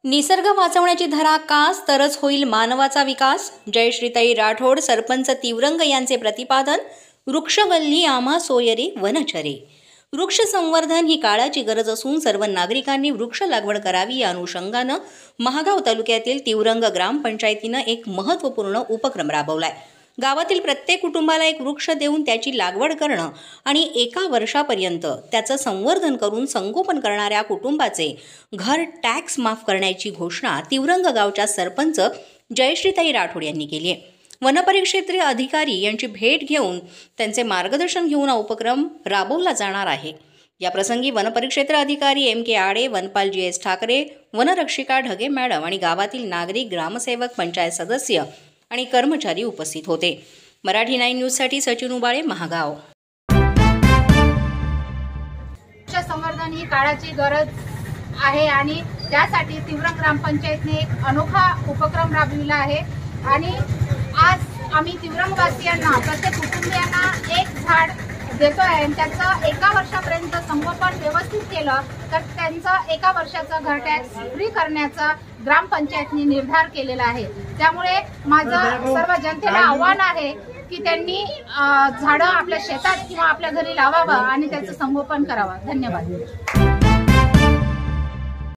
निसर्ग वाचवण्याची धरा कास तरच होईल मानवाचा विकास। जयश्रीताई राठोड सरपंच तिवरंग यांचे प्रतिपादन। वृक्षवल्ली आम्हा सोयरे वनचरे। वृक्ष संवर्धन ही काळाची गरज असून सर्व नागरिकांनी वृक्ष लागवड करावी या अनुषंगाने महागाव तालुक्यातील तिवरंग ग्रामपंचायतीने एक महत्त्वपूर्ण उपक्रम राबवलाय। गावातील प्रत्येक कुटुंबाला एक वृक्ष देऊन त्याची लागवड करणं आणि एका वर्षापर्यंत त्याचं संवर्धन करून संगोपन करणाऱ्या कुटुंबाचे घर टॅक्स माफ करण्याची घोषणा तिवरंग गावच्या सरपंच जयश्रीताई राठोड यांनी केली आहे। वनपरिक्षेत्रीय अधिकारी यांची भेट घेऊन त्यांचे मार्गदर्शन घेऊन हा उपक्रम राबवला जाणार आहे। या प्रसंगी वनपरिक्षेत्र अधिकारी MK आडे, वनपाल GS ठाकरे, वनरक्षिका ढगे मॅडम आणि गावातील नागरिक, ग्रामसेवक, पंचायत सदस्य आणि कर्मचारी उपस्थित होते। मराठी 9 न्यूजसाठी सचिन उबाळे, महागाव। वृक्ष संवर्धन ही काळाची गरज आहे आणि त्यासाठी तिवरंग ग्रामपंचायतने एक अनोखा उपक्रम राबविला आहे आणि आज आम्ही तिवरंगवासियांना, प्रत्येक कुटुंबियांना एक झाड देतोय आणि त्याचं एका वर्षापर्यंत संगोपन व्यवस्थित केलं तर त्यांचं एका वर्षाचं घर टॅक्स फ्री करण्याचा ग्रामपंचायतने निर्धार केलेला आहे। त्यामुळे माझं सर्व जनतेला आव्हान आहे की त्यांनी झाडं आपल्या शेतात किंवा आपल्या घरी लावावं आणि त्याचं संगोपन करावं। धन्यवाद।